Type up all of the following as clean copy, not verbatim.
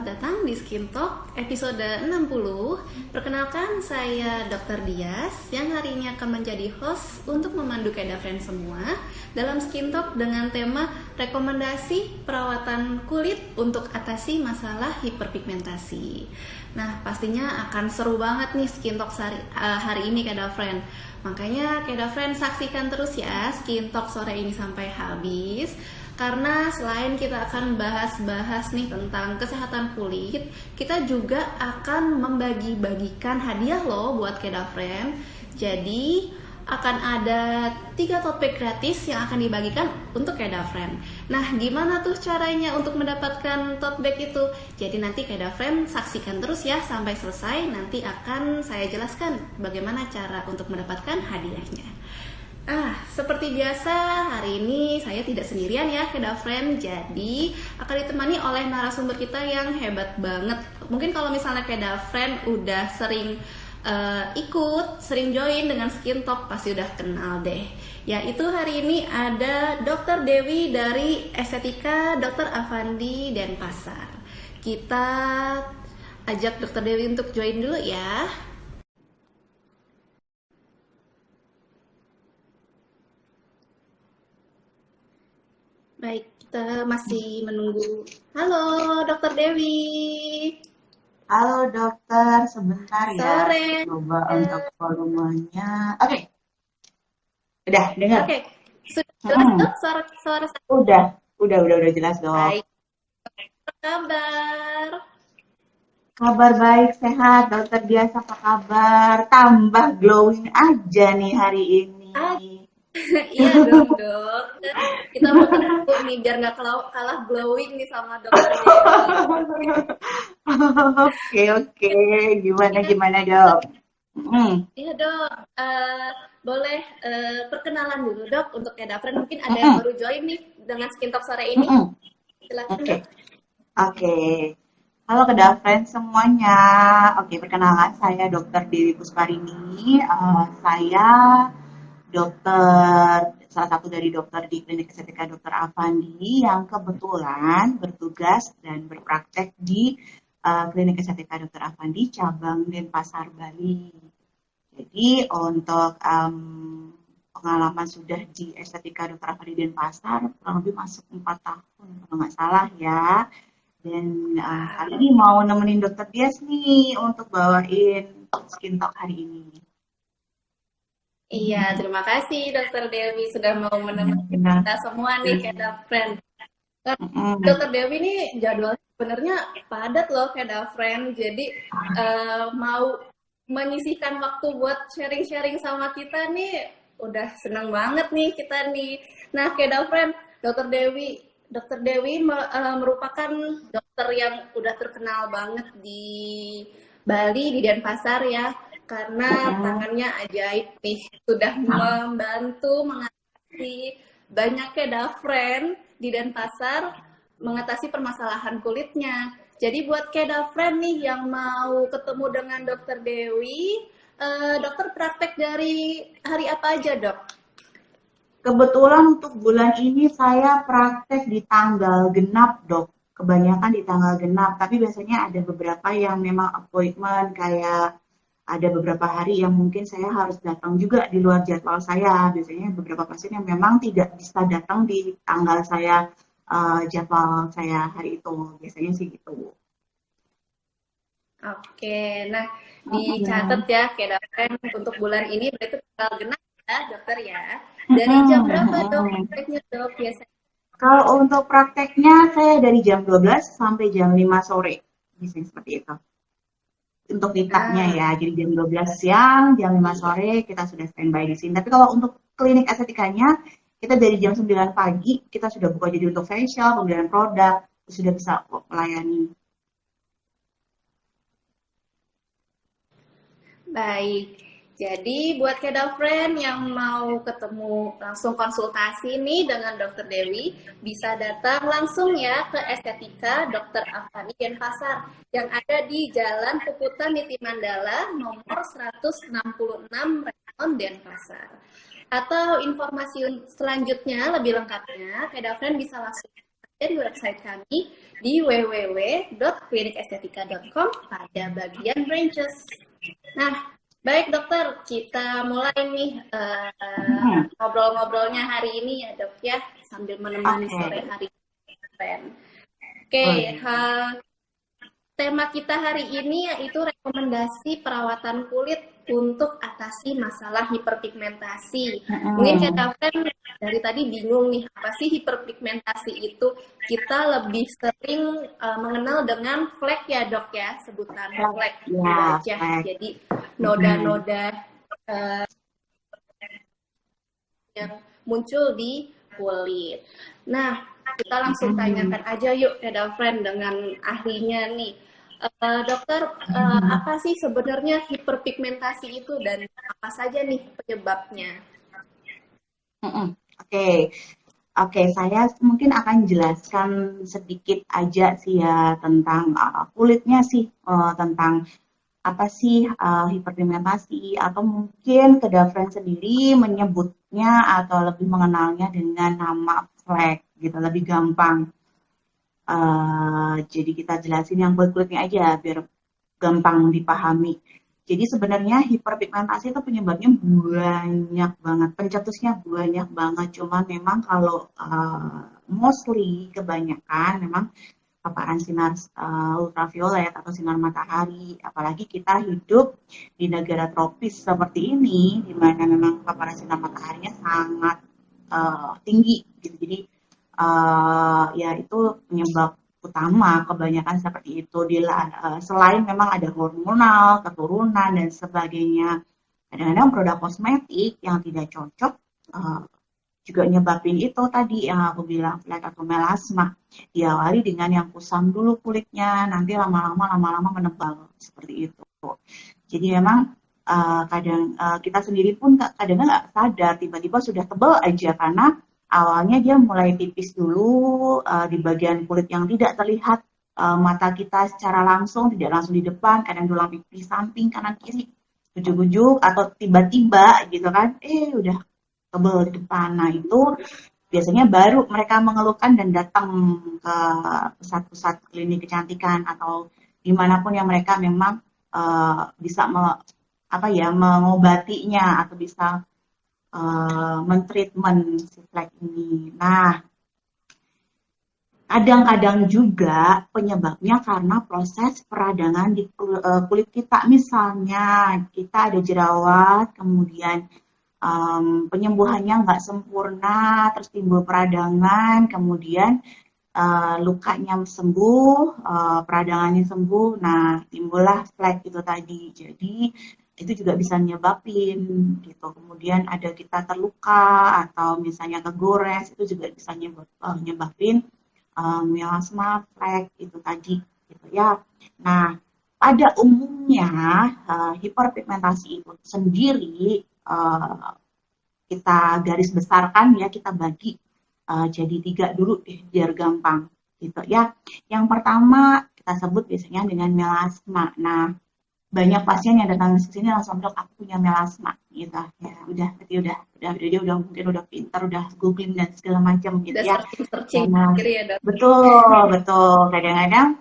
selamat datang di Skin Talk episode 60. Perkenalkan, saya Dr. Dias yang hari ini akan menjadi host untuk memandu Keda Friends semua dalam Skin Talk dengan tema rekomendasi perawatan kulit untuk atasi masalah hiperpigmentasi. Nah, pastinya akan seru banget nih Skin Talk hari ini Keda Friends. Makanya Keda Friends saksikan terus ya Skin Talk sore ini sampai habis. Karena selain kita akan bahas-bahas nih tentang kesehatan kulit, kita juga akan membagi-bagikan hadiah loh buat Keda Friend. Jadi akan ada 3 tote bag gratis yang akan dibagikan untuk Keda Friend. Nah, gimana tuh caranya untuk mendapatkan tote bag itu? Jadi nanti Keda Friend saksikan terus ya sampai selesai. Nanti akan saya jelaskan bagaimana cara untuk mendapatkan hadiahnya. Seperti biasa hari ini saya tidak sendirian ya Keda Friend. Jadi akan ditemani oleh narasumber kita yang hebat banget. Mungkin kalau misalnya Keda Friend udah sering sering join dengan Skin Talk pasti udah kenal deh. Yaitu hari ini ada Dr. Dewi dari Estetika Dr. Avandi Denpasar. Kita ajak Dr. Dewi untuk join dulu ya. Baik, kita masih menunggu. Halo, Dokter Dewi. Halo dokter, sebentar ya. Sore. Coba untuk volumenya. Oke, udah dengar. Oke, sudah jelas dok suara saya? Udah jelas dok. Baik, apa kabar? Kabar baik, sehat. Dokter biasa apa kabar? Tambah glowing aja nih hari ini. Ah, iya dong dok. Kita mau ketemu nih biar nggak kalah glowing nih sama Dokter Dewi. Oke. Gimana Iya, gimana dok? iya dok. Boleh perkenalan dulu dok untuk Keda Friend. Mungkin ada yang baru join nih dengan Skin Talk sore ini. Silakan Oke, dok. oke. Halo Keda Friends semuanya. Oke, perkenalkan saya Dr. Dewi Pusparini. Saya dokter, salah satu dari dokter di Klinik Estetika Dr. Avandi yang kebetulan bertugas dan berpraktek di Klinik Estetika Dr. Avandi cabang Denpasar, Bali. Jadi untuk pengalaman sudah di Estetika Dr. Avandi Denpasar kurang lebih masuk 4 tahun kalau nggak salah ya. Dan kali ini mau nemenin dokter Dias nih untuk bawain Skin Talk hari ini. Iya, terima kasih Dokter Dewi sudah mau menemani Benar. kita semua nih Keda Friend. Mm-mm. Dokter Dewi ini jadwal sebenarnya padat loh Keda Friend. Jadi mau menyisihkan waktu buat sharing-sharing sama kita nih udah senang banget nih kita nih. Nah, Keda Friend, Dokter Dewi merupakan dokter yang udah terkenal banget di Bali, di Denpasar ya. Karena tangannya ajaib nih, sudah membantu mengatasi banyak Keda Friend di Denpasar mengatasi permasalahan kulitnya. Jadi buat Keda Friend nih yang mau ketemu dengan Dokter Dewi, dokter praktek dari hari apa aja dok? Kebetulan untuk bulan ini saya praktek di tanggal genap dok. Kebanyakan di tanggal genap, tapi biasanya ada beberapa yang memang appointment kayak ada beberapa hari yang mungkin saya harus datang juga di luar jadwal saya. Biasanya beberapa pasien yang memang tidak bisa datang di tanggal saya, jadwal saya hari itu. Biasanya sih gitu. Oke, nah dicatat ya Keda Friend untuk bulan ini berarti tanggal genap ya dokter ya. Dari jam berapa dok prakteknya dok biasanya? Kalau untuk prakteknya saya dari jam 12 sampai jam 5 sore. Biasanya seperti itu. Untuk ditanya ya, jadi jam 12 siang, jam 5 sore kita sudah standby di sini. Tapi kalau untuk klinik estetikanya, kita dari jam 9 pagi, kita sudah buka jadi untuk facial, pembelian produk, sudah bisa melayani. Baik, jadi buat Keda Friend yang mau ketemu langsung konsultasi nih dengan Dokter Dewi, bisa datang langsung ya ke Estetika Dr. Avandi Denpasar yang ada di Jalan Puputan Niti Mandala nomor 166 Renon Denpasar. Atau informasi selanjutnya lebih lengkapnya, Keda Friend bisa langsung dari website kami di www.klinikestetika.com pada bagian branches. Nah, baik dokter, kita mulai nih ngobrol-ngobrolnya hari ini ya dok ya, sambil menemani sore hari keren. Oke, tema kita hari ini yaitu rekomendasi perawatan kulit untuk atasi masalah hiperpigmentasi. Mungkin kita kan dari tadi bingung nih, apa sih hiperpigmentasi itu? Kita lebih sering mengenal dengan flek ya dok ya, sebutan flek di wajah. Jadi noda-noda yang muncul di kulit. Nah, kita langsung tanyakan aja yuk ke friend dengan ahlinya nih. Dokter, apa sih sebenarnya hiperpigmentasi itu dan apa saja nih penyebabnya? Oke, saya mungkin akan jelaskan sedikit aja sih ya tentang kulitnya sih, tentang apa sih hiperpigmentasi, atau mungkin kedafran sendiri menyebutnya atau lebih mengenalnya dengan nama flek gitu, lebih gampang. Jadi kita jelasin yang kulit-kulitnya aja biar gampang dipahami. Jadi sebenarnya hiperpigmentasi itu penyebabnya banyak banget, pencetusnya banyak banget. Cuma memang kalau mostly kebanyakan memang paparan sinar ultraviolet atau sinar matahari, apalagi kita hidup di negara tropis seperti ini, di mana memang paparan sinar mataharinya sangat tinggi, gitu. Jadi ya itu penyebab utama kebanyakan seperti itu. Selain memang ada hormonal, keturunan dan sebagainya, kadang-kadang produk kosmetik yang tidak cocok juga nyebabin itu tadi yang aku bilang, flek atau melasma. Diawali dengan yang kusam dulu kulitnya, nanti lama-lama menebal seperti itu. Jadi memang kadang kita sendiri pun kadang nggak sadar, tiba-tiba sudah tebal aja karena awalnya dia mulai tipis dulu di bagian kulit yang tidak terlihat mata kita secara langsung, tidak langsung di depan, kadang tulang pipi samping kanan kiri, ujuk-ujuk atau tiba-tiba gitu kan, udah tebal di depan. Nah itu biasanya baru mereka mengeluhkan dan datang ke pusat-pusat klinik kecantikan atau dimanapun yang mereka memang bisa mengobatinya atau bisa mentreatment si flek ini. Nah, kadang-kadang juga penyebabnya karena proses peradangan di kulit kita. Misalnya kita ada jerawat, kemudian penyembuhannya nggak sempurna, terus timbul peradangan, kemudian lukanya sembuh, peradangannya sembuh, nah timbullah flek itu tadi. Jadi itu juga bisa nyebabin gitu. Kemudian ada kita terluka atau misalnya kegores, itu juga bisa nyebabin melasma, flek itu tadi gitu ya. Nah, pada umumnya hiperpigmentasi itu sendiri kita garis besarkan ya, kita bagi jadi 3 dulu deh biar gampang gitu ya. Yang pertama kita sebut biasanya dengan melasma. Nah, banyak pasien yang datang ke sini langsung, dok aku punya melasma gitu ya. Dia mungkin udah pintar, udah googling dan segala macam gitu ya. Betul. Kadang-kadang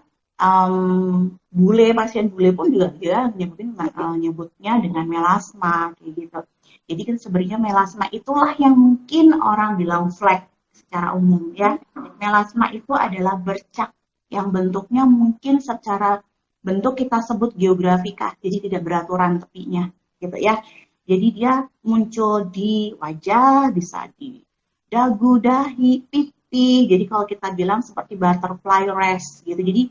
pasien bule pun juga dia nyebutnya dengan melasma kayak gitu. Jadi kan sebenarnya melasma itulah yang mungkin orang bilang flek secara umum ya. Melasma itu adalah bercak yang bentuknya mungkin secara bentuk kita sebut geografika, jadi tidak beraturan tepinya gitu ya. Jadi dia muncul di wajah, bisa di dagu, dahi, pipi. Jadi kalau kita bilang seperti butterfly rash gitu. Jadi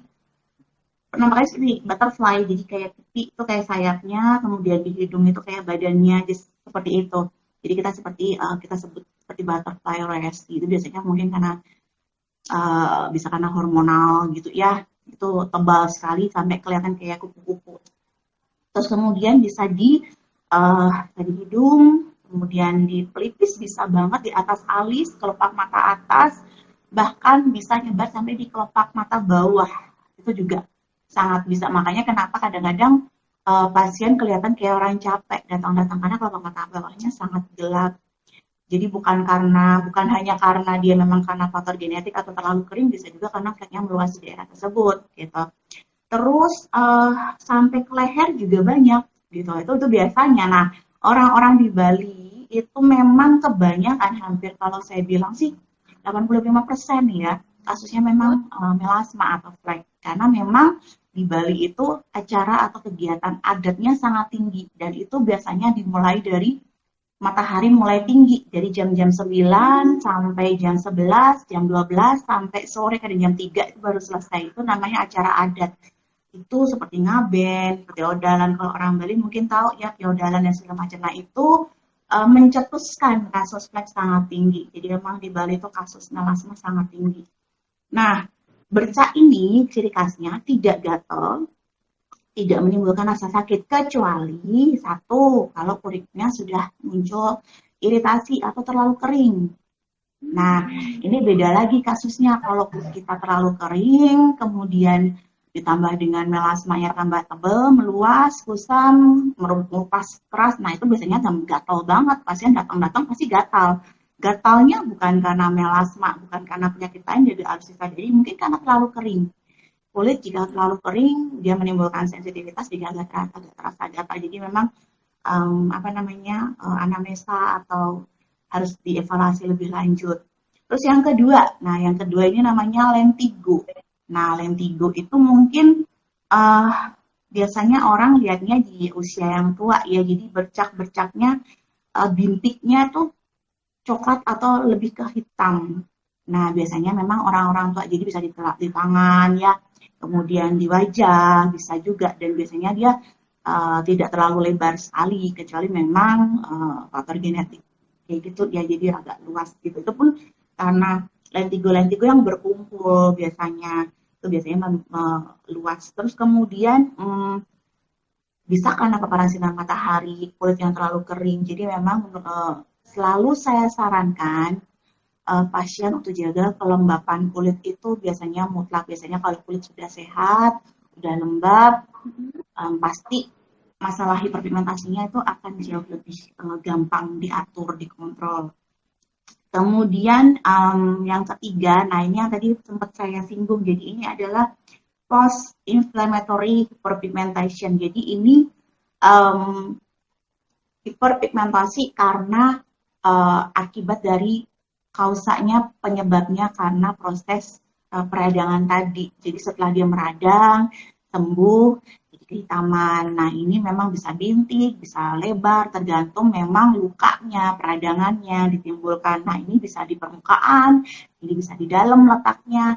namanya seperti butterfly, jadi kayak pipi itu kayak sayapnya, kemudian di hidung itu kayak badannya, jadi seperti itu. Jadi kita sebut seperti butterfly rash gitu. Biasanya mungkin karena bisa karena hormonal gitu ya. Itu tebal sekali sampai kelihatan kayak kupu-kupu. Terus kemudian bisa di hidung, kemudian di pelipis bisa banget, di atas alis, kelopak mata atas, bahkan bisa nyebar sampai di kelopak mata bawah. Itu juga sangat bisa. Makanya kenapa kadang-kadang pasien kelihatan kayak orang capek datang-datang karena kelopak mata bawahnya sangat gelap. Jadi bukan hanya karena dia memang karena faktor genetik atau terlalu kering, bisa juga karena fleknya meluas di daerah tersebut gitu. Terus sampai ke leher juga banyak gitu. Itu biasanya. Nah, orang-orang di Bali itu memang kebanyakan, hampir kalau saya bilang sih 85% ya kasusnya Oh, memang melasma atau flek. Karena memang di Bali itu acara atau kegiatan adatnya sangat tinggi dan itu biasanya dimulai dari matahari mulai tinggi dari jam-jam 9 sampai jam 11, jam 12 sampai sore kadang jam 3 itu baru selesai. Itu namanya acara adat. Itu seperti ngaben, feodalan. Kalau orang Bali mungkin tahu ya feodalan dan segala macam. Nah itu mencetuskan kasus flek sangat tinggi. Jadi memang di Bali itu kasus melasma sangat tinggi. Nah, bercak ini ciri khasnya tidak gatal, tidak menimbulkan rasa sakit kecuali satu kalau kulitnya sudah muncul iritasi atau terlalu kering. Nah, ini beda lagi kasusnya kalau kulit kita terlalu kering, kemudian ditambah dengan melasmanya tambah tebal, meluas, kusam, merupas keras. Nah, itu biasanya gatal banget. Pasien datang-datang pasti gatal. Gatalnya bukan karena melasma, bukan karena penyakit lain, jadi harus disadari mungkin karena terlalu kering. Kulit jika terlalu kering, dia menimbulkan sensitivitas jika agak terasa gatal. Jadi memang anamnesa atau harus dievaluasi lebih lanjut. Terus yang kedua ini namanya lentigo. Nah, lentigo itu mungkin uh, biasanya orang lihatnya di usia yang tua ya, jadi bercak-bercaknya bintiknya tuh coklat atau lebih ke hitam. Nah, biasanya memang orang-orang tua jadi bisa di tangan ya, kemudian di wajah bisa juga dan biasanya dia tidak terlalu lebar sekali kecuali memang faktor genetik kayak gitu ya jadi agak luas gitu. Itu pun karena lentigo-lentigo yang berkumpul biasanya itu biasanya luas. Terus kemudian bisa karena paparan sinar matahari, kulit yang terlalu kering. Jadi memang selalu saya sarankan pasien untuk jaga kelembapan kulit itu biasanya mutlak. Biasanya kalau kulit sudah sehat, sudah lembab, pasti masalah hiperpigmentasinya itu akan jauh lebih gampang diatur, dikontrol. Kemudian yang ketiga, nah ini yang tadi sempat saya singgung, jadi ini adalah post-inflammatory hyperpigmentation. Jadi ini hiperpigmentasi karena akibat dari kausanya penyebabnya karena proses peradangan tadi. Jadi setelah dia meradang, sembuh, jadi kehitaman. Nah ini memang bisa bintik, bisa lebar, tergantung memang lukanya, peradangannya ditimbulkan. Nah ini bisa di permukaan, ini bisa di dalam letaknya,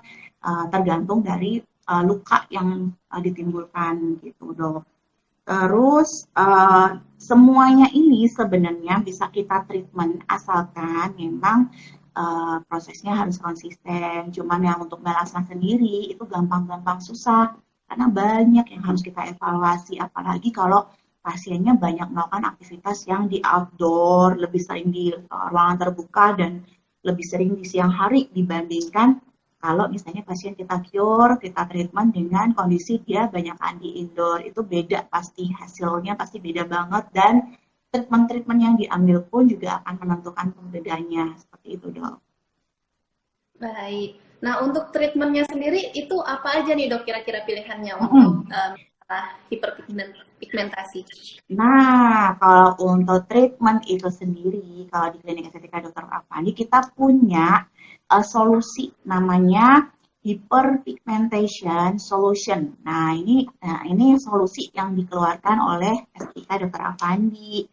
tergantung dari luka yang ditimbulkan gitu dok. Terus semuanya ini sebenarnya bisa kita treatment asalkan memang prosesnya harus konsisten. Cuman yang untuk melasma sendiri itu gampang-gampang susah karena banyak yang harus kita evaluasi. Apalagi kalau pasiennya banyak melakukan aktivitas yang di outdoor, lebih sering di ruangan terbuka dan lebih sering di siang hari dibandingkan kalau misalnya pasien kita cure, kita treatment dengan kondisi dia banyak di indoor, itu beda pasti hasilnya pasti beda banget dan treatment-treatment yang diambil pun juga akan menentukan pembedanya seperti itu dok. baik. Nah, untuk treatmentnya sendiri itu apa aja nih dok kira-kira pilihannya untuk hiperpigmentasi? Nah, kalau untuk treatment itu sendiri, kalau di klinik estetika Dr. Afandi kita punya solusi namanya hyperpigmentation solution. Nah, ini solusi yang dikeluarkan oleh estetika Dr. Afandi.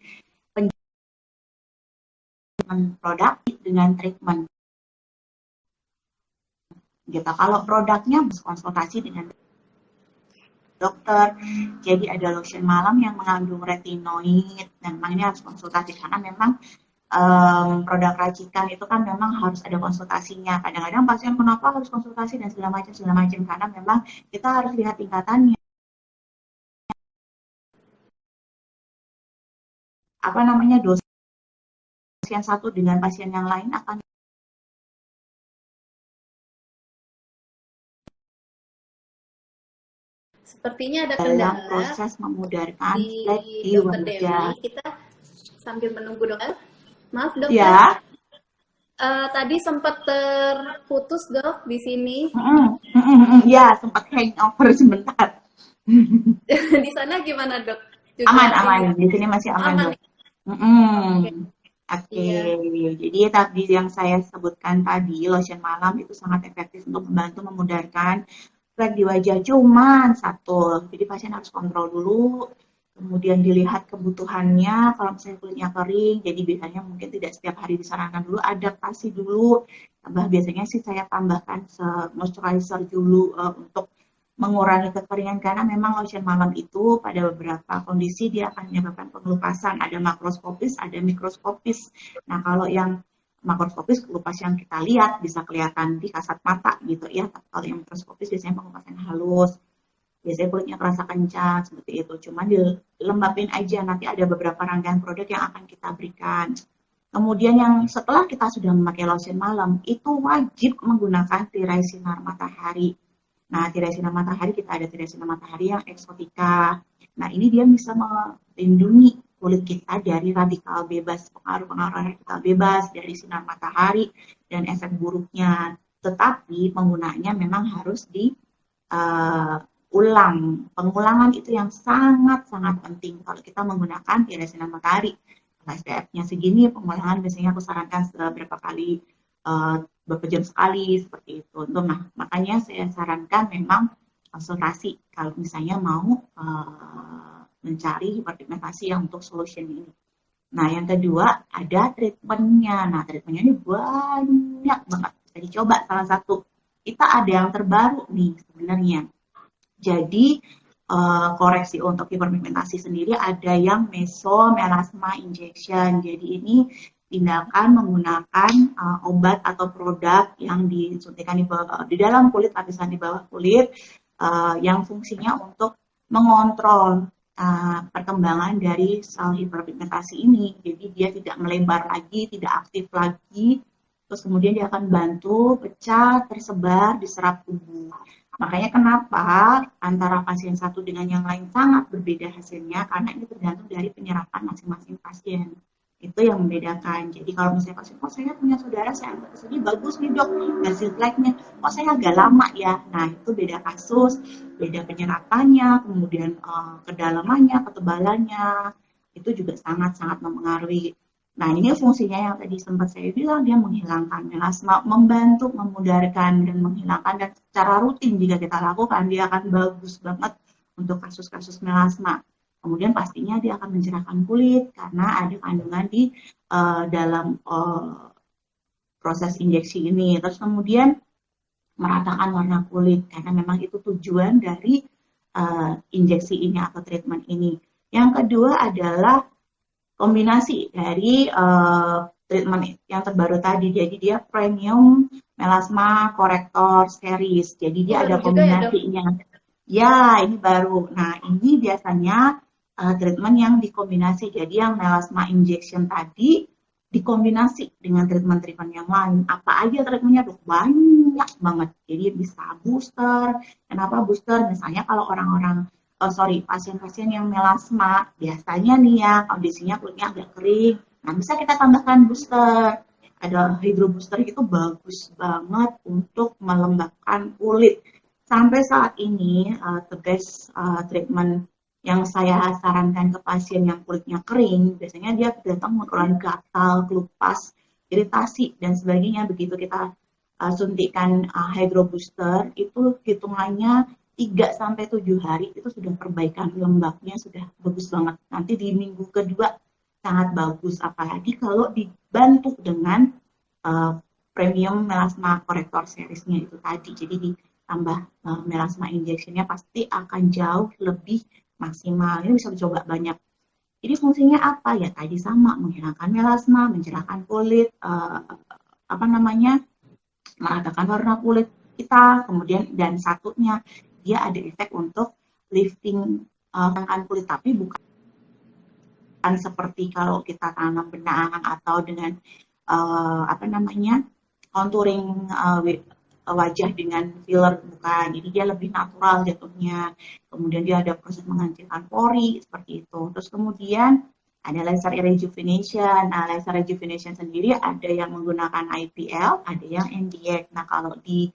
Produk dengan treatment. Gitu. Kalau produknya konsultasi dengan dokter. Jadi ada lotion malam yang mengandung retinoid dan memang ini harus konsultasi karena memang produk racikan itu kan memang harus ada konsultasinya. Kadang-kadang pasien kenapa harus konsultasi dan segala macam karena memang kita harus lihat tingkatannya. Apa namanya dosis pasien satu dengan pasien yang lain akan Sepertinya ada dalam kendala proses memudarkan di flek di dokter wajah. Dewi. Kita sambil menunggu dokter. Maaf dokter, Ya. Tadi sempat terputus dok di sini. Ya, sempat hangover sebentar. Di sana gimana dok? Juga Aman, aman. ini Di sini masih aman, aman Dok. ya? Oke. Oke, Iya. jadi tadi yang saya sebutkan tadi, lotion malam itu sangat efektif untuk membantu memudarkan flek di wajah. Cuman satu, jadi pasien harus kontrol dulu, kemudian dilihat kebutuhannya, kalau misalnya kulitnya kering, jadi biasanya mungkin tidak setiap hari disarankan dulu, adaptasi dulu. Tambah biasanya sih saya tambahkan moisturizer dulu untuk mengurangi kekeringan karena memang lotion malam itu pada beberapa kondisi dia akan menyebabkan pengelupasan. Ada makroskopis, ada mikroskopis. Nah, kalau yang makroskopis kelupas yang kita lihat bisa kelihatan di kasat mata gitu ya. Kalau yang mikroskopis biasanya pengelupasan halus. Biasanya kulitnya terasa kencang seperti itu. Cuma dilembabin aja nanti ada beberapa rangkaian produk yang akan kita berikan. Kemudian yang setelah kita sudah memakai lotion malam, itu wajib menggunakan tirai sinar matahari. Nah, tirai sinar matahari kita ada tirai sinar matahari yang eksotika. Nah, ini dia bisa melindungi kulit kita dari radikal bebas, pengaruh-pengaruh radikal bebas dari sinar matahari dan efek buruknya. Tetapi penggunaannya memang harus ulang. Pengulangan itu yang sangat-sangat penting kalau kita menggunakan tirai sinar matahari. Kalau SPF-nya segini, pengulangan biasanya aku sarankan beberapa kali, beberapa jam sekali, seperti itu. Nah, makanya saya sarankan memang konsultasi kalau misalnya mau mencari hiperpigmentasi yang untuk solution ini. Nah, yang kedua ada treatmentnya. Nah, treatmentnya ini banyak banget. Bisa dicoba salah satu. Kita ada yang terbaru nih sebenarnya. Jadi koreksi untuk hiperpigmentasi sendiri ada yang mesomelasma injection. Jadi ini tindakan menggunakan obat atau produk yang disuntikan di dalam kulit, lapisan di bawah kulit, yang fungsinya untuk mengontrol perkembangan dari sel hiperpigmentasi ini. Jadi dia tidak melebar lagi, tidak aktif lagi, terus kemudian dia akan bantu pecah, tersebar, diserap tubuh. Makanya kenapa antara pasien satu dengan yang lain sangat berbeda hasilnya, karena ini tergantung dari penyerapan masing-masing pasien. Itu yang membedakan. Jadi kalau misalnya pasien, oh saya punya saudara, saya anggap kesini bagus nih dok, hasil fleknya. Oh saya agak lama ya. Nah itu beda kasus, beda penyerapannya, kemudian kedalamannya, ketebalannya. Itu juga sangat-sangat mempengaruhi. Nah, ini fungsinya yang tadi sempat saya bilang, dia menghilangkan melasma, membantu memudarkan dan menghilangkan, dan secara rutin jika kita lakukan, dia akan bagus banget untuk kasus-kasus melasma. Kemudian pastinya dia akan mencerahkan kulit karena ada kandungan di dalam proses injeksi ini. Terus kemudian meratakan warna kulit karena memang itu tujuan dari injeksi ini atau treatment ini. Yang kedua adalah kombinasi dari treatment yang terbaru tadi. Jadi dia premium melasma corrector series. Jadi dia ada kombinasinya. Ya, ini baru. Nah, ini biasanya treatment yang dikombinasi. Jadi yang melasma injection tadi dikombinasi dengan treatment-treatment yang lain. Apa aja treatmentnya tuh? Banyak banget. Jadi bisa booster. Kenapa booster? Misalnya kalau orang-orang pasien-pasien yang melasma, biasanya nih ya, kondisinya kulitnya agak kering. Nah, bisa kita tambahkan booster. Ada hydro booster itu bagus banget untuk melembabkan kulit. Sampai saat ini, the best treatment yang saya sarankan ke pasien yang kulitnya kering, biasanya dia datang mengalami gatal, kelupas, iritasi, dan sebagainya. Begitu kita suntikan hydro booster, itu hitungannya 3-7 hari itu sudah perbaikan lembabnya sudah bagus banget. Nanti di minggu kedua sangat bagus, apalagi kalau dibantu dengan premium melasma corrector seriesnya itu tadi. Jadi ditambah melasma injectionnya pasti akan jauh lebih maksimal. Ini bisa dicoba banyak. Jadi fungsinya apa ya? Tadi sama, menghilangkan melasma, mencerahkan kulit, meratakan warna kulit kita. Kemudian dan satunya dia ada efek untuk lifting rangkaian kulit, tapi bukan seperti kalau kita tanam benang atau dengan contouring wajah dengan filler, bukan. Jadi dia lebih natural jatuhnya. Kemudian dia ada proses menghancurkan pori seperti itu. Terus kemudian ada laser rejuvenation. Nah, laser rejuvenation sendiri ada yang menggunakan IPL, ada yang NDX. Nah, kalau di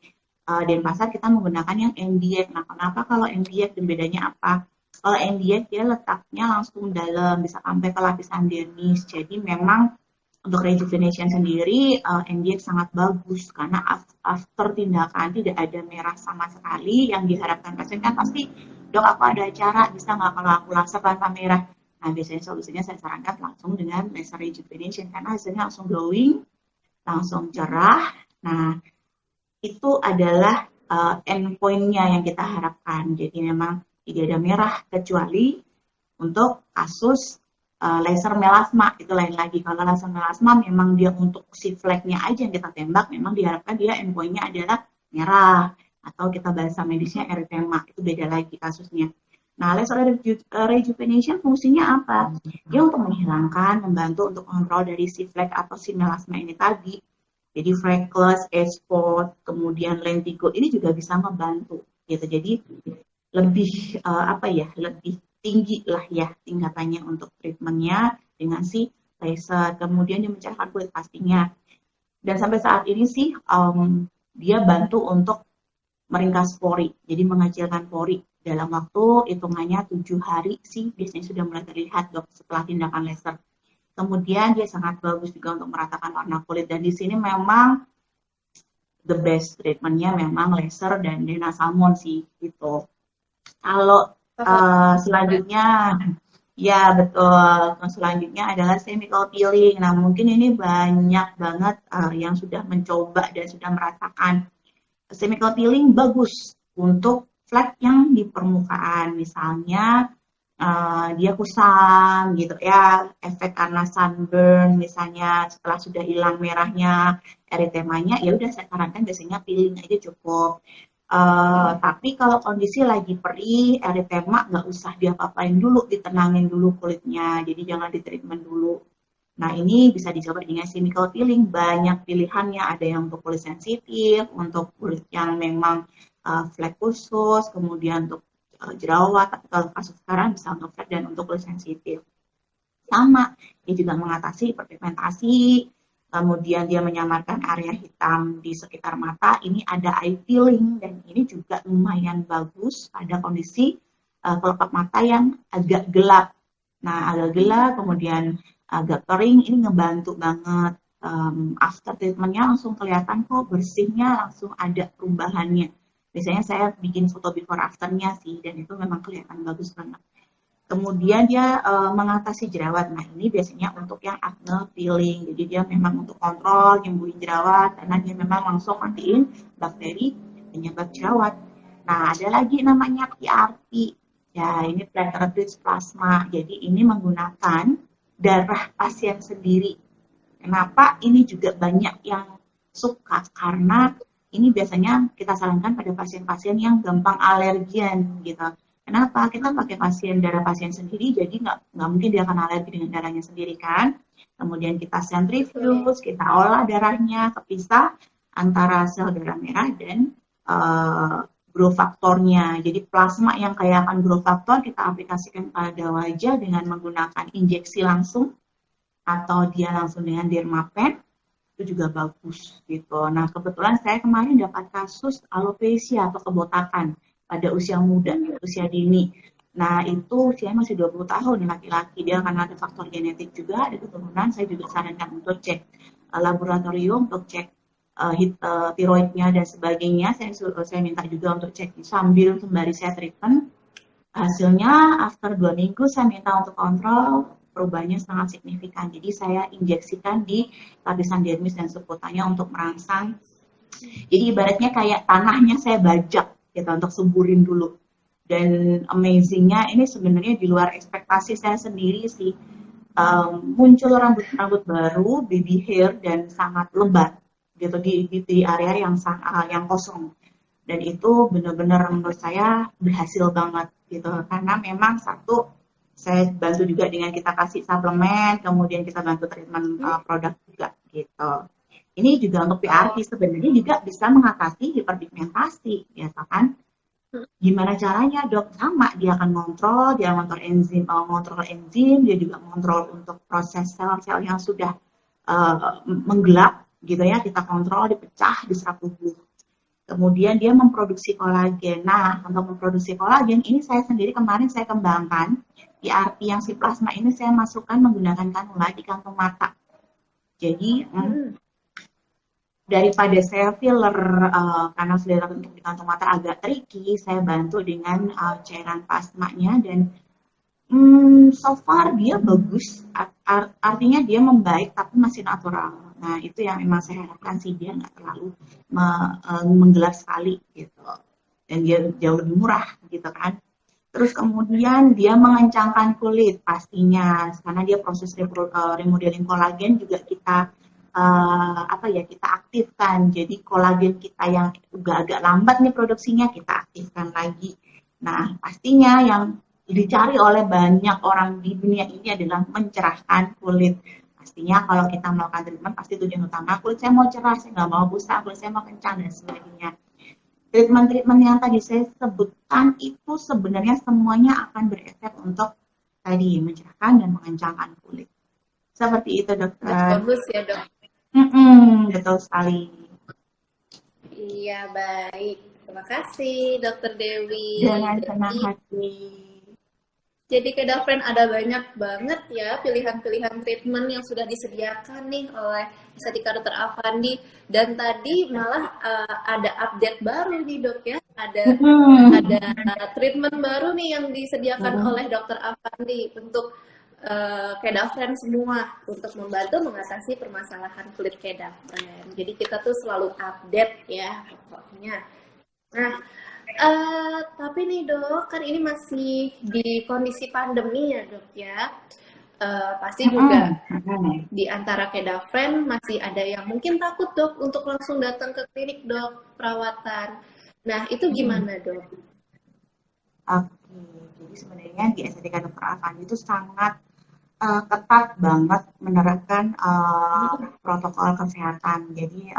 Denpasar kita menggunakan yang NDX. Nah, kenapa kalau NDX dan bedanya apa? Kalau NDX dia letaknya langsung dalam, bisa sampai ke lapisan dermis. Jadi memang untuk rejuvenation sendiri, NDX sangat bagus karena after tindakan tidak ada merah sama sekali. Yang diharapkan pasien kan pasti, dok aku ada acara, bisa nggak kalau aku laser tanpa merah? Nah, biasanya solusinya saya sarankan langsung dengan laser rejuvenation karena hasilnya langsung glowing, langsung cerah. Nah, itu adalah endpoint-nya yang kita harapkan. Jadi memang tidak ada merah kecuali untuk kasus laser melasma, itu lain lagi. Kalau laser melasma memang dia untuk si flagnya aja yang kita tembak, memang diharapkan dia endpoint-nya adalah merah atau kita bahasa medisnya eritema, itu beda lagi kasusnya. Nah, laser rejuvenation fungsinya apa? Dia untuk menghilangkan, membantu untuk kontrol dari si flag atau si melasma ini tadi. Jadi freckles, age spot, kemudian lentigo ini juga bisa membantu gitu. Jadi lebih lebih tinggi lah ya tingkatannya untuk treatmentnya dengan si laser. Kemudian dia mencerahkan kulit pastinya. Dan sampai saat ini sih dia bantu untuk meringkas pori, jadi mengecilkan pori dalam waktu hitungannya 7 hari sih biasanya sudah mulai terlihat dok setelah tindakan laser. Kemudian dia sangat bagus juga untuk meratakan warna kulit dan di sini memang the best treatmentnya memang laser dan Dena Salmon sih gitu. Kalau selanjutnya ya betul, selanjutnya adalah chemical peeling. Nah mungkin ini banyak banget yang sudah mencoba dan sudah merasakan chemical peeling bagus untuk flek yang di permukaan, misalnya dia kusam gitu ya, efek karena sunburn misalnya setelah sudah hilang merahnya, eritemanya, ya udah saya sarankan biasanya peeling aja cukup. Tapi kalau kondisi lagi perih, eritema nggak usah diapa-apain dulu, ditenangin dulu kulitnya, jadi jangan di treatment dulu. Nah ini bisa dicoba dengan chemical peeling, banyak pilihannya, ada yang untuk kulit sensitif, untuk kulit yang memang flek khusus, kemudian untuk jerawat, tapi kalau kasus sekarang bisa untuk flek dan untuk kulit sensitif. Sama, dia juga mengatasi hiperpigmentasi, kemudian dia menyamarkan area hitam di sekitar mata, ini ada eye peeling, dan ini juga lumayan bagus pada kondisi kelopak mata yang agak gelap. Nah, agak gelap, kemudian agak kering, ini ngebantu banget. After treatmentnya langsung kelihatan kok bersihnya, langsung ada perubahannya. Biasanya saya bikin foto before afternya sih, dan itu memang kelihatan bagus banget. Kemudian dia mengatasi jerawat. Nah ini biasanya untuk yang acne peeling. Jadi dia memang untuk kontrol, nyembuhin jerawat, karena dia memang langsung matiin bakteri penyebab jerawat. Nah ada lagi namanya PRP. Ya ini platelet rich plasma. Jadi ini menggunakan darah pasien sendiri. Kenapa ini juga banyak yang suka? Karena ini biasanya kita sarankan pada pasien-pasien yang gampang alergian gitu. Kenapa? Kita pakai darah pasien sendiri, jadi nggak mungkin dia akan alergi dengan darahnya sendiri kan. Kemudian kita centrifuge, kita olah darahnya, kepisah antara sel darah merah dan growth faktornya. Jadi plasma yang kaya akan growth faktor kita aplikasikan pada wajah dengan menggunakan injeksi langsung atau dia langsung dengan dermapen, itu juga bagus gitu. Nah kebetulan saya kemarin dapat kasus alopecia atau kebotakan pada usia muda, usia dini. Nah itu usianya masih 20 tahun laki-laki, dia karena ada faktor genetik juga, ada keturunan, saya juga sarankan untuk cek laboratorium, untuk cek tiroidnya dan sebagainya. Saya minta juga untuk cek sambil sembari saya treatment. Hasilnya after 2 minggu saya minta untuk kontrol, perubahannya sangat signifikan. Jadi saya injeksikan di lapisan dermis dan subkutanya untuk merangsang. Jadi ibaratnya kayak tanahnya saya bajak gitu untuk suburin dulu. Dan amazingnya ini sebenarnya di luar ekspektasi saya sendiri sih. Muncul rambut-rambut baru, baby hair dan sangat lebat gitu di area yang kosong. Dan itu benar-benar menurut saya berhasil banget gitu. Karena memang satu, saya bantu juga dengan kita kasih suplemen, kemudian kita bantu treatment produk juga gitu. Ini juga untuk PRP sebenarnya juga bisa mengatasi hiperpigmentasi, ya kan? Gimana caranya dok? Sama, dia ngontrol enzim, dia juga ngontrol untuk proses sel-sel yang sudah menggelap gitu ya, kita kontrol, dipecah, diserap tubuh. Kemudian dia memproduksi kolagen. Nah, untuk memproduksi kolagen ini saya sendiri kemarin saya kembangkan. PRP yang si plasma ini saya masukkan menggunakan kanula di kantung mata. Jadi Mm-mm. daripada saya filler karena filler untuk di kantong mata agak tricky, saya bantu dengan cairan plasmanya dan so far dia bagus. Artinya dia membaik tapi masih natural. Nah, itu yang memang saya harapkan sih, dia nggak terlalu menggelap sekali gitu. Dan dia jauh lebih murah gitu kan. Terus kemudian dia mengencangkan kulit pastinya karena dia proses remodeling kolagen juga kita apa ya, kita aktifkan. Jadi kolagen kita yang udah agak lambat nih produksinya kita aktifkan lagi. Nah, pastinya yang dicari oleh banyak orang di dunia ini adalah mencerahkan kulit. Pastinya kalau kita melakukan treatment pasti tujuan utama kulit saya mau cerah, saya nggak mau busa, kulit saya mau kencang dan sebagainya. Treatment-treatment yang tadi saya sebutkan itu sebenarnya semuanya akan berefek untuk tadi mencerahkan dan mengencangkan kulit. Seperti itu Udah dokter. bagus ya dok. Betul sekali. Iya baik. Terima kasih Dokter Dewi. Dengan senang Jadi hati. Jadi ke Dafren ada banyak banget ya pilihan-pilihan treatment yang sudah disediakan nih oleh Estetika Dokter Avandi, dan tadi malah ada update baru nih dok ya, ada treatment baru nih yang disediakan oleh Dokter Avandi untuk Kedafren semua untuk membantu mengatasi permasalahan kulit Kedafren. Jadi kita tuh selalu update ya pokoknya. Nah, tapi nih dok, kan ini masih di kondisi pandemi ya dok ya. Pasti juga di antara Kedafren masih ada yang mungkin takut dok untuk langsung datang ke klinik dok perawatan. Nah, itu gimana dok? Oke, jadi sebenarnya di estetika dokter Avandi itu sangat ketat banget menerapkan protokol kesehatan. Jadi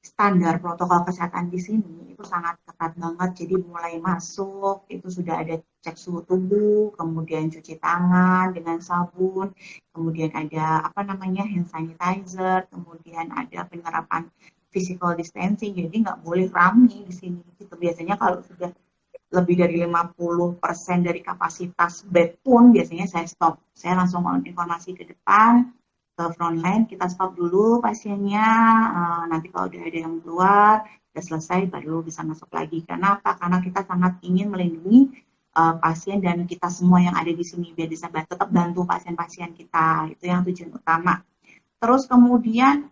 standar protokol kesehatan di sini itu sangat ketat banget. Jadi mulai masuk itu sudah ada cek suhu tubuh, kemudian cuci tangan dengan sabun, kemudian ada apa namanya hand sanitizer, kemudian ada penerapan physical distancing. Jadi nggak boleh ramai di sini. Gitu. Biasanya kalau sudah lebih dari 50% dari kapasitas bed pun biasanya saya stop. Saya langsung mau informasi ke depan, ke frontline, kita stop dulu pasiennya, nanti kalau udah ada yang keluar, udah selesai, baru bisa masuk lagi. Karena apa? Karena kita sangat ingin melindungi pasien dan kita semua yang ada di sini, biar bisa tetap bantu pasien-pasien kita. Itu yang tujuan utama. Terus kemudian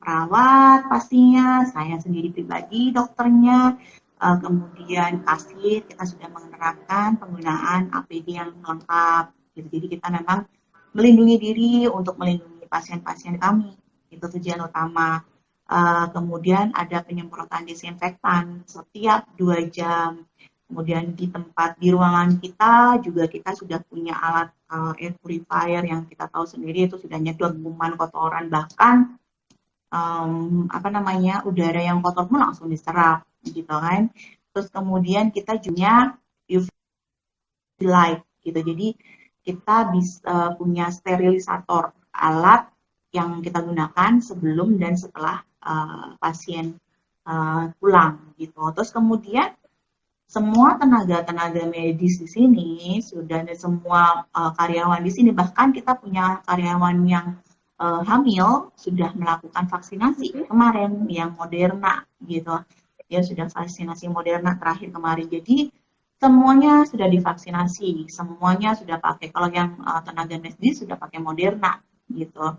perawat pastinya, saya sendiri pribadi dokternya, kemudian kasir kita sudah menerapkan penggunaan APD yang lengkap. Gitu. Jadi kita memang melindungi diri untuk melindungi pasien-pasien kami. Itu tujuan utama. Kemudian ada penyemprotan disinfektan setiap 2 jam. Kemudian di tempat di ruangan kita juga kita sudah punya alat air purifier yang kita tahu sendiri itu sudah nyedot kuman kotoran, bahkan apa namanya udara yang kotor pun langsung diserap gitu kan. Terus kemudian kita juga UV light gitu. Jadi kita bisa punya sterilisator, alat yang kita gunakan sebelum dan setelah pasien pulang gitu. Terus kemudian semua tenaga-tenaga medis di sini sudah, dan semua karyawan di sini, bahkan kita punya karyawan yang hamil sudah melakukan vaksinasi kemarin yang Moderna gitu. Dia sudah vaksinasi Moderna terakhir kemarin. Jadi semuanya sudah divaksinasi, semuanya sudah pakai. Kalau yang tenaga medis sudah pakai Moderna gitu.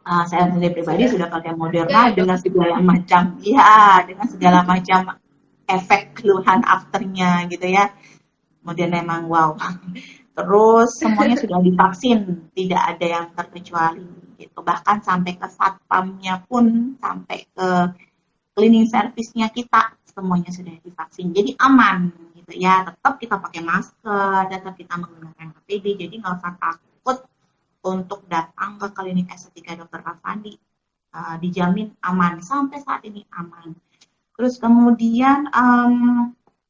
Saya sendiri pribadi sudah pakai Moderna dengan segala macam, ya, dengan segala macam efek keluhan afternya gitu ya. Kemudian memang wow. Terus semuanya sudah divaksin, tidak ada yang terkecuali gitu. Bahkan sampai ke satpamnya pun, sampai ke cleaning service-nya kita semuanya sudah divaksin. Jadi aman gitu ya. Tetap kita pakai masker, tetap kita menggunakan APD. Jadi nggak usah takut untuk datang ke klinik estetika Dokter Avandi. Dijamin aman, sampai saat ini aman. Terus kemudian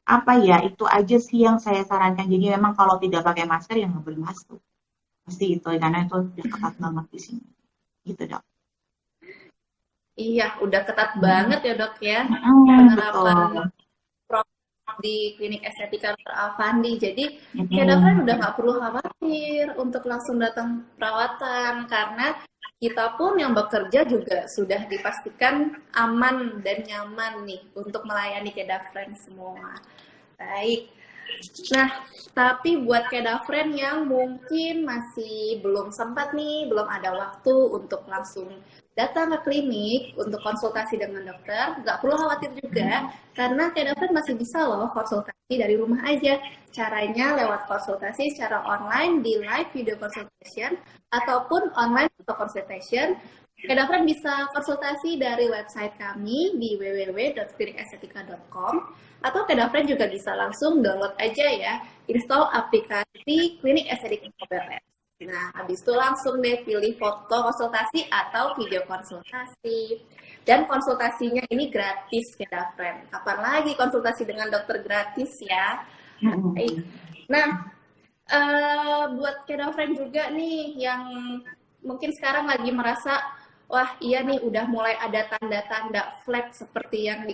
apa ya, itu aja sih yang saya sarankan. Jadi memang kalau tidak pakai masker ya nggak boleh masuk. Pasti itu, karena itu udah ketat banget di sini. Gitu dok. Iya, udah ketat banget ya dok ya penerapan Betul. di klinik estetika Dr. Avandi. Jadi kayak Dafren Mm-mm. udah nggak perlu khawatir untuk langsung datang perawatan karena kita pun yang bekerja juga sudah dipastikan aman dan nyaman nih untuk melayani kayak Dafren semua. Baik. Nah, tapi buat kayak friend yang mungkin masih belum sempat nih, belum ada waktu untuk langsung datang ke klinik untuk konsultasi dengan dokter, nggak perlu khawatir juga, karena kayak friend masih bisa loh konsultasi dari rumah aja. Caranya lewat konsultasi secara online di live video consultation, ataupun online auto consultation. Kayak friend bisa konsultasi dari website kami di www.klinikestetika.com atau Kedafren juga bisa langsung download aja ya, install aplikasi Klinik Estetika Mobile App. Nah, habis itu langsung deh pilih foto konsultasi atau video konsultasi. Dan konsultasinya ini gratis Kedafren. Kapan lagi konsultasi dengan dokter gratis ya? Baik. Mm-mm. Nah, buat Kedafren juga nih yang mungkin sekarang lagi merasa wah iya nih udah mulai ada tanda-tanda flek seperti yang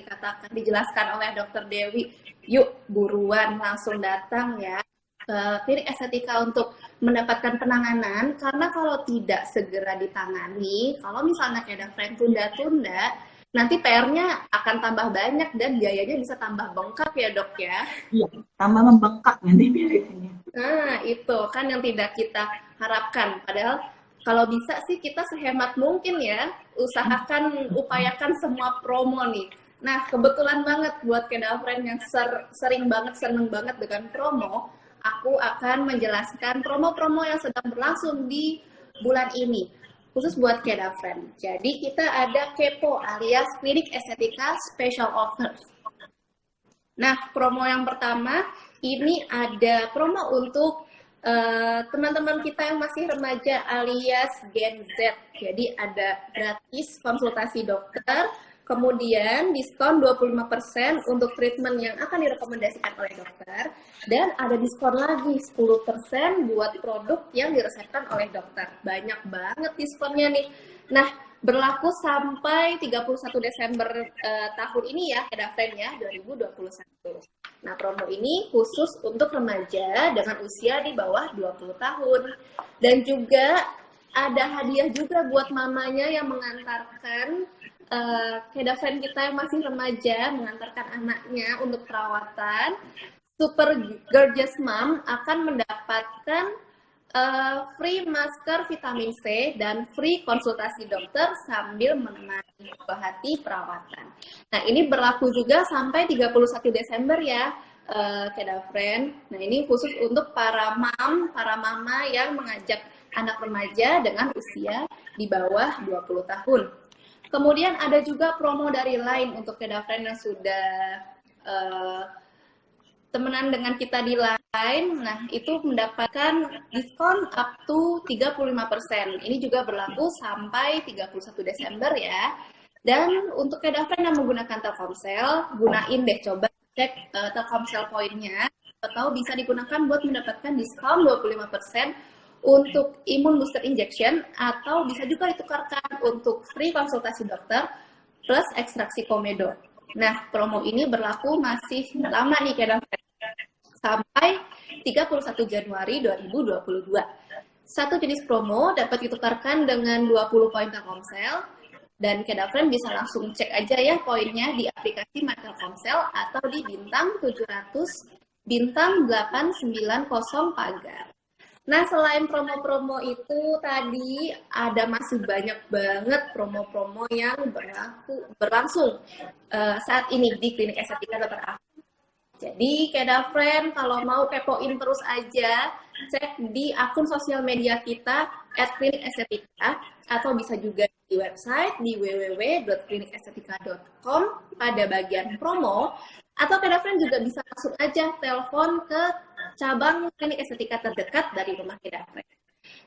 dijelaskan oleh Dokter Dewi. Yuk buruan langsung datang ya ke klinik estetika untuk mendapatkan penanganan karena kalau tidak segera ditangani, kalau misalnya kayak friend tunda-tunda, nanti PR-nya akan tambah banyak dan biayanya bisa tambah bengkak ya dok ya. Iya, tambah membengkak nanti biayanya. Nah itu kan yang tidak kita harapkan. Padahal kalau bisa sih kita sehemat mungkin ya, usahakan, upayakan semua promo nih. Nah, kebetulan banget buat Kedafren yang sering banget, seneng banget dengan promo, aku akan menjelaskan promo-promo yang sedang berlangsung di bulan ini, khusus buat Kedafren. Jadi kita ada Kepo alias Klinik Estetika Special Offers. Nah, promo yang pertama, ini ada promo untuk teman-teman kita yang masih remaja alias Gen Z. Jadi ada gratis konsultasi dokter, kemudian diskon 25% untuk treatment yang akan direkomendasikan oleh dokter, dan ada diskon lagi 10% buat produk yang diresepkan oleh dokter. Banyak banget diskonnya nih. Nah, berlaku sampai 31 Desember tahun ini ya, Kedafren ya, 2021. Nah, promo ini khusus untuk remaja dengan usia di bawah 20 tahun. Dan juga ada hadiah juga buat mamanya yang mengantarkan Kedafren kita yang masih remaja, mengantarkan anaknya untuk perawatan. Super Gorgeous Mom akan mendapatkan free masker vitamin C dan free konsultasi dokter sambil menemani hati perawatan. Nah, ini berlaku juga sampai 31 Desember ya, Kedafren. Nah, ini khusus untuk para mama yang mengajak anak remaja dengan usia di bawah 20 tahun. Kemudian ada juga promo dari Line untuk Kedafren yang sudah temenan dengan kita di Line, nah itu mendapatkan diskon up to 35%. Ini juga berlaku sampai 31 Desember ya. Dan untuk Kedafren yang menggunakan Telkomsel, gunain deh, coba cek Telkomsel poinnya, atau bisa digunakan buat mendapatkan diskon 25% untuk imun booster injection, atau bisa juga ditukarkan untuk free konsultasi dokter plus ekstraksi komedo. Nah, promo ini berlaku masih lama nih Kedafren, sampai 31 Januari 2022. Satu jenis promo dapat ditukarkan dengan 20 poin Telkomsel, dan Kedafren bisa langsung cek aja ya poinnya di aplikasi My Telkomsel atau di bintang 700 bintang 890 pagar. Nah, selain promo-promo itu tadi ada masih banyak banget promo-promo yang berlangsung saat ini di Klinik Estetika Dr. Afandi. Jadi, Kedafren kalau mau kepoin terus aja, cek di akun sosial media kita @klinikestetika atau bisa juga di website di www.klinikestetika.com pada bagian promo, atau Kedafren juga bisa langsung aja telepon ke cabang klinik estetika terdekat dari rumah Kedafren.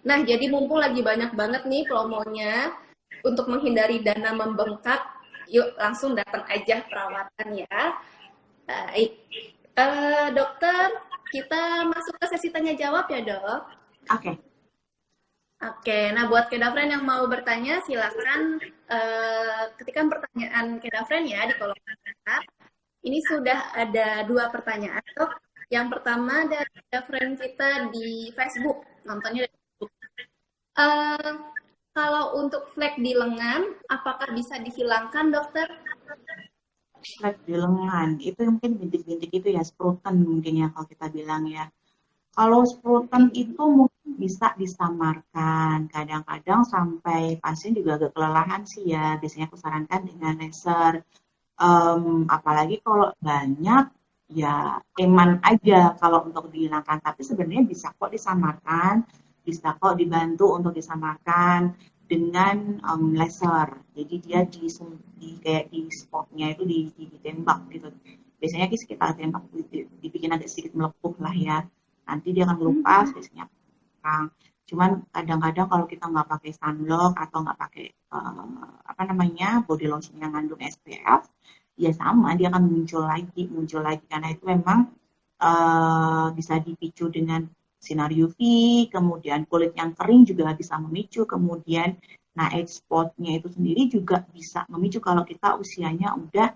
Nah, jadi mumpung lagi banyak banget nih promonya, untuk menghindari dana membengkak yuk langsung datang aja perawatan ya. Baik. Dokter, kita masuk ke sesi tanya jawab ya, Dok. Oke. Oke, nah buat Kedafren yang mau bertanya, silakan ketikkan pertanyaan Kedafren ya di kolom komentar. Ini sudah ada 2 pertanyaan, Dok. Yang pertama dari Kedafren kita di Facebook, nontonnya dari Facebook. Kalau untuk flek di lengan, apakah bisa dihilangkan, dokter? Flek di lengan, itu mungkin bintik-bintik itu ya, spruten mungkin ya kalau kita bilang ya. Kalau spruten itu mungkin bisa disamarkan. Kadang-kadang sampai pasien juga agak kelelahan sih ya. Biasanya aku sarankan dengan laser. Apalagi kalau banyak, ya eman aja kalau untuk dihilangkan. Tapi sebenarnya bisa kok disamarkan, bisa kok dibantu untuk disamarkan dengan laser. Jadi dia kayak di spotnya itu ditembak gitu. Biasanya kita tembak dibikin agak sedikit melepuh lah ya. Nanti dia akan lepas biasanya orang. Cuman kadang-kadang kalau kita nggak pakai sunblock atau nggak pakai body lotion yang mengandung SPF, ya sama dia akan muncul lagi karena itu memang bisa dipicu dengan sinar UV, kemudian kulit yang kering juga bisa memicu, kemudian age spot-nya itu sendiri juga bisa memicu kalau kita usianya udah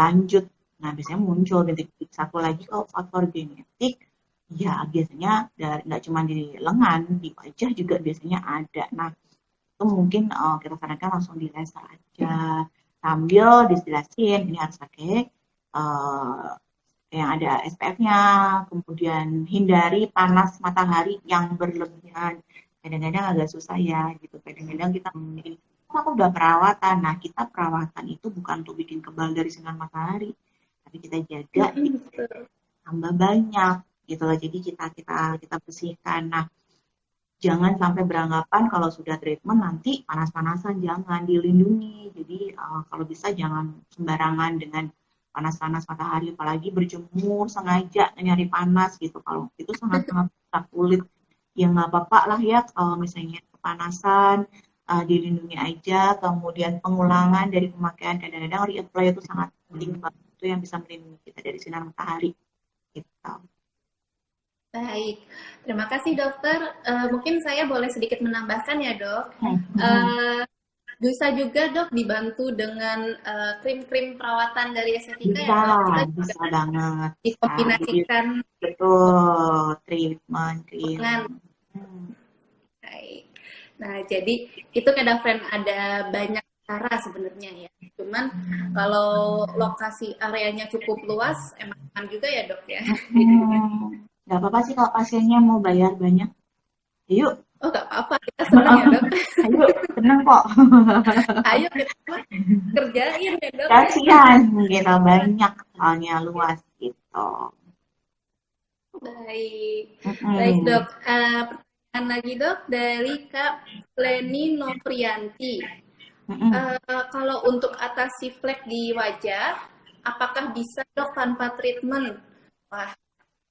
lanjut. Nah, biasanya muncul bintik-bintik. Satu lagi kalau faktor genetik, ya biasanya nggak cuma di lengan, di wajah juga biasanya ada. Nah, itu mungkin kita sarankan langsung di laser aja. Sambil dijelasin, ini harus pakai yang ada SPF-nya, kemudian hindari panas matahari yang berlebihan. Kadang-kadang agak susah ya, gitu. Kadang-kadang kita memilih, aku udah perawatan. Nah, kita perawatan itu bukan untuk bikin kebal dari sinar matahari, tapi kita jaga tambah banyak gitu loh. Jadi kita bersihkan. Nah, jangan sampai beranggapan kalau sudah treatment nanti panas-panasan, jangan dilindungi. Jadi kalau bisa jangan sembarangan dengan panas-panas matahari, apalagi berjemur sengaja nyari panas gitu. Kalau itu sangat-sangat rusak kulit, ya nggak apa-apa lah ya kalau misalnya kepanasan, dilindungi aja. Kemudian pengulangan dari pemakaian, kadang-kadang reapply itu sangat penting banget, itu yang bisa melindungi kita dari sinar matahari gitu. Baik, terima kasih dokter. Mungkin saya boleh sedikit menambahkan ya dok. Bisa juga dok dibantu dengan krim-krim perawatan dari estetika bisa, ya dok. Bisa banget. Dikombinasikan. Betul, treatment krim. Baik. Nah, jadi itu Kedafren ada banyak cara sebenarnya ya. Cuman kalau lokasi areanya cukup luas, emang juga ya dok ya. Gak apa-apa sih kalau pasiennya mau bayar banyak. Yuk. Oh gak apa-apa, kita senang ya dok. Ayo, senang kok. Ayo kita kerjain ya dok. Kasihan, kita banyak soalnya luas gitu. Baik, baik dok. Pertanyaan lagi dok dari Kak Leni Novrianti. Kalau untuk atasi flek di wajah, apakah bisa dok tanpa treatment? Wah,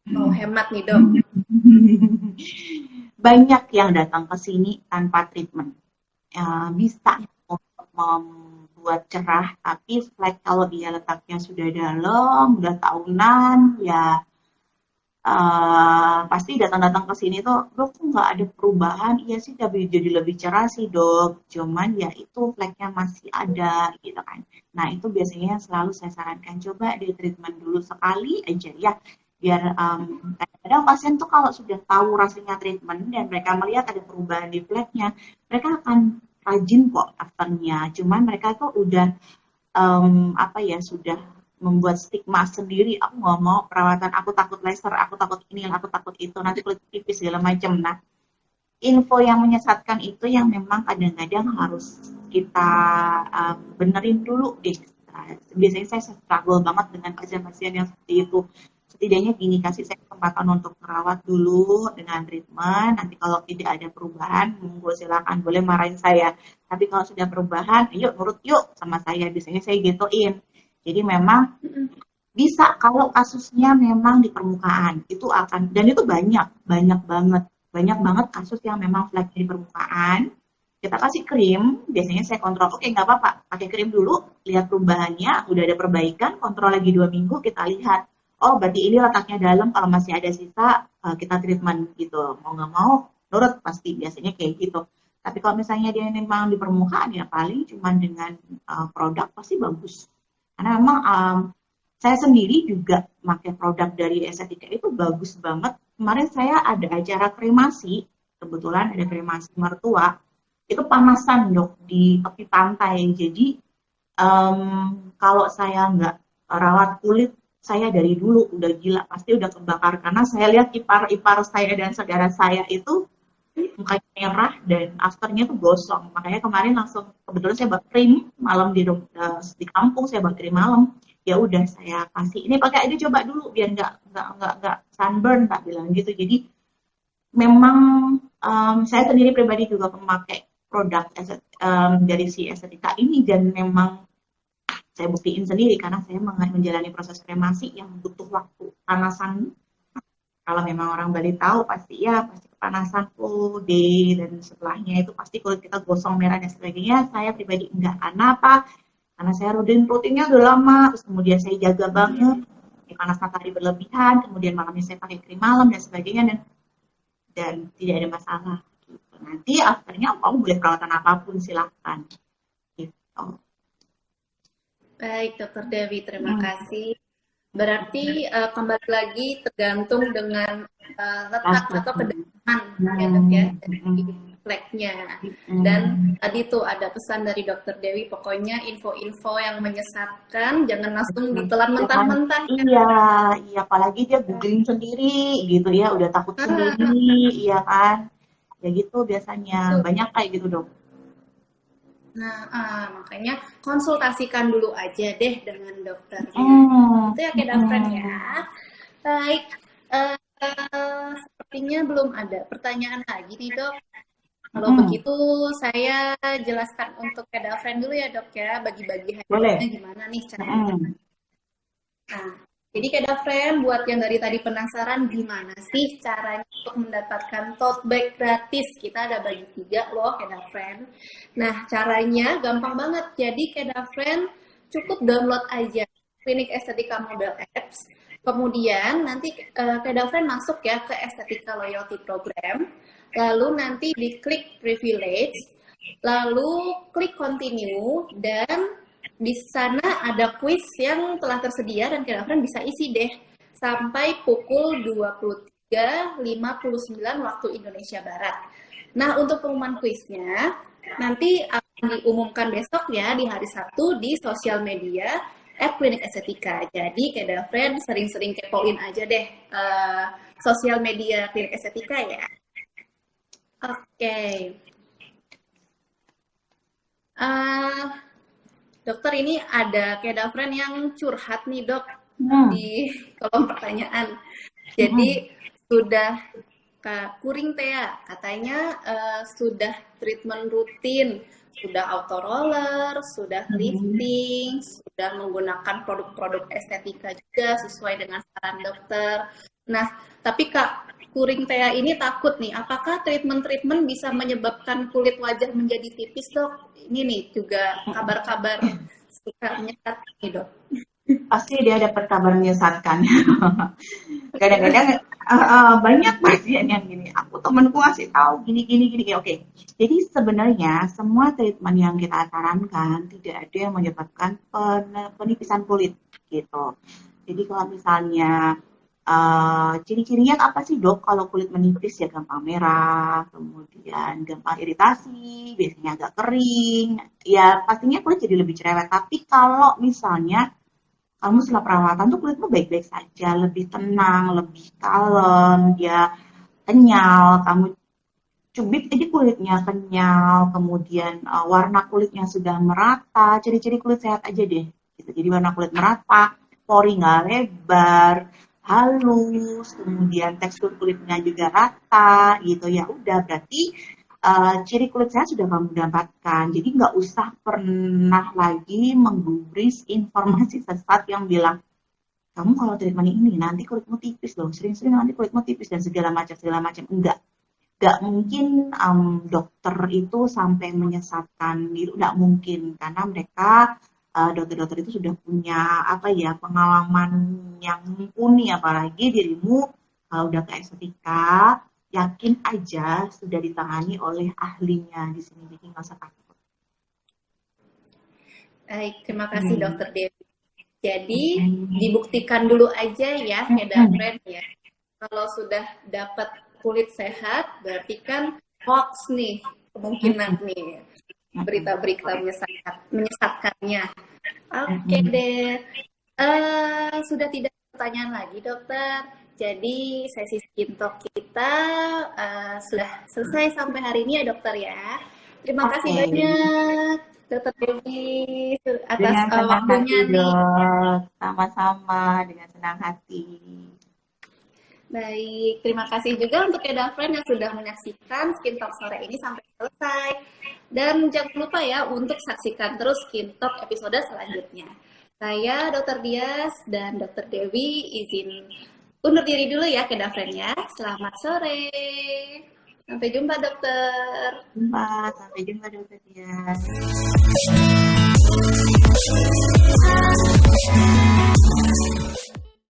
mau hemat nih dok. Banyak yang datang ke sini tanpa treatment. Bisa untuk membuat cerah, tapi flek kalau dia letaknya sudah dalam, udah tahunan, ya pasti datang-datang ke sini tuh, dok nggak ada perubahan. Iya sih, tapi jadi lebih cerah sih dok, cuman ya itu fleknya masih ada gitu kan. Nah itu biasanya selalu saya sarankan coba di treatment dulu sekali aja ya, biar kadang-kadang pasien tuh kalau sudah tahu rasanya treatment dan mereka melihat ada perubahan di fleknya, mereka akan rajin kok afternya. Cuman mereka tuh udah sudah membuat stigma sendiri, aku nggak mau perawatan, aku takut laser, aku takut ini, aku takut itu, nanti kulit tipis segala macam. Nah, info yang menyesatkan itu yang memang kadang-kadang harus kita benerin dulu deh. Biasanya saya struggle banget dengan pasien-pasien yang seperti itu. Setidaknya gini, kasih saya kesempatan untuk merawat dulu dengan treatment. Nanti kalau tidak ada perubahan, monggo silakan, boleh marahin saya. Tapi kalau sudah perubahan, ayo nurut yuk sama saya. Biasanya saya gituin. Jadi memang bisa kalau kasusnya memang di permukaan itu akan, dan itu banyak banget kasus yang memang flek di permukaan. kita kasih krim, biasanya saya kontrol, oke nggak apa-apa, pakai krim dulu, lihat perubahannya, udah ada perbaikan, kontrol lagi 2 minggu, kita lihat, oh berarti ini letaknya dalam, kalau masih ada sisa, kita treatment gitu, mau nggak mau, nurut pasti, biasanya kayak gitu. Tapi kalau misalnya dia memang di permukaan, ya paling cuma dengan produk pasti bagus. Karena memang saya sendiri juga pakai produk dari estetika itu bagus banget. Kemarin saya ada acara kremasi, kebetulan ada kremasi mertua, itu panasan dok di tepi pantai. Jadi kalau saya nggak rawat kulit saya dari dulu udah gila pasti udah kebakar karena saya lihat ipar-ipar saya dan saudara saya itu mukanya merah dan afternya tuh gosong. Makanya kemarin langsung kebetulan saya bawa krim malam di kampung saya bawa krim malam. Ya udah saya kasih ini pakai aja coba dulu biar nggak sunburn tak bilang gitu. Jadi memang saya sendiri pribadi juga memakai produk dari si estetika ini dan memang saya buktiin sendiri karena saya menjalani proses kremasi yang butuh waktu panasan. Kalau memang orang Bali tahu pasti ya pasti kepanasan full day dan setelahnya itu pasti kulit kita gosong merah dan sebagainya. Saya pribadi enggak karena apa? Karena saya rutinnya udah lama, terus kemudian saya jaga banget panas matahari berlebihan, kemudian malamnya saya pakai krim malam dan sebagainya dan tidak ada masalah. Gitu. Nanti afternya kamu boleh perawatan apapun silahkan. Gitu. Baik, Dokter Dewi, terima kasih. Berarti kembali lagi tergantung dengan letak atau kedalaman ya dok ya dari fleknya. Dan tadi tuh ada pesan dari Dokter Dewi, pokoknya info-info yang menyesatkan jangan langsung ditelan mentah-mentah. Iya, apalagi dia googling sendiri gitu ya, udah takut sendiri, iya kan? Ya gitu biasanya banyak kayak gitu dok. Nah, makanya konsultasikan dulu aja deh dengan dokternya. Itu ya kayak friend ya. Baik, sepertinya belum ada pertanyaan lagi nih dok. Kalau begitu saya jelaskan untuk friend dulu ya dok ya, bagi-bagi hadiahnya gimana nih caranya. Nah, jadi friend buat yang dari tadi penasaran gimana sih caranya untuk mendapatkan tote bag gratis. Kita ada bagi 3 loh friend. Nah, caranya gampang banget. Jadi friend cukup download aja Klinik Estetika Mobile Apps. Kemudian nanti friend masuk ya ke Estetika Loyalty Program. Lalu nanti diklik privilege, lalu klik continue dan di sana ada kuis yang telah tersedia dan friend bisa isi deh sampai pukul 23.59 waktu Indonesia Barat. Nah, untuk pengumuman kuisnya nanti akan diumumkan besok ya di hari Sabtu di sosial media @Klinik Estetika. Jadi friend sering-sering kepoin aja deh sosial media Klinik Estetika ya. Oke. Dokter, ini ada friend yang curhat nih dok di kolom pertanyaan. Jadi sudah kuring Tea, katanya sudah treatment rutin, sudah auto roller, sudah lifting, sudah menggunakan produk-produk estetika juga sesuai dengan saran dokter. Nah, tapi Kak, kuring Tea ini takut nih, apakah treatment-treatment bisa menyebabkan kulit wajah menjadi tipis dok? Ini nih juga kabar-kabar suka menyesatkan nih dok. Pasti dia dapat kabar menyesatkan. Kadang-kadang banyak pasien yang gini, aku temanku ngasih tahu gini. Oke, jadi sebenarnya semua treatment yang kita sarankan tidak ada yang menyebabkan penipisan kulit gitu. Jadi kalau misalnya ciri-cirinya apa sih dok kalau kulit menipis ya gampang merah, kemudian gampang iritasi, biasanya agak kering, ya pastinya kulit jadi lebih cerewet. Tapi kalau misalnya kamu setelah perawatan tuh kulitmu baik-baik saja, lebih tenang, lebih kalem, dia kenyal, kamu cubit jadi kulitnya kenyal, kemudian warna kulitnya sudah merata, ciri-ciri kulit sehat aja deh. Gitu. Jadi warna kulit merata, pori nggak lebar, halus, kemudian tekstur kulitnya juga rata, gitu ya. Udah berarti ciri kulit sehat sudah kamu dapatkan. Jadi nggak usah pernah lagi menggubris informasi sesat yang bilang kamu kalau treatment ini nanti kulitmu tipis loh, sering-sering nanti kulitmu tipis dan segala macam. Enggak. Gak mungkin dokter itu sampai menyesatkan diri, gak mungkin karena mereka dokter-dokter itu sudah punya apa ya pengalaman yang mumpuni, apalagi dirimu kalau udah ke estetika yakin aja sudah ditangani oleh ahlinya di sini, jadi nggak usah takut. Baik, terima kasih Hmm. Dokter Dewi. Jadi Hmm. dibuktikan dulu aja ya, Hmm. friend ya. Kalau sudah dapat kulit sehat, berarti kan hoax nih kemungkinan Hmm. nih Hmm. berita-berita Boleh. menyesatkannya. Oke Hmm. deh. Sudah tidak ada pertanyaan lagi, dokter. Jadi sesi skin talk kita sudah selesai sampai hari ini ya, dokter ya. Terima kasih Oke, banyak, dokter Dewi, atas dengan senang hati waktunya nih. dok, sama-sama dengan senang hati. Baik, terima kasih juga untuk Eda Friend yang sudah menyaksikan Skin Talk sore ini sampai selesai. Dan jangan lupa ya untuk saksikan terus Skin Talk episode selanjutnya. Saya Dr. Dias dan Dr. Dewi izin undur diri dulu ya Eda Friend ya. Selamat sore. Sampai jumpa dokter. Jumpa, sampai jumpa dokter Dian.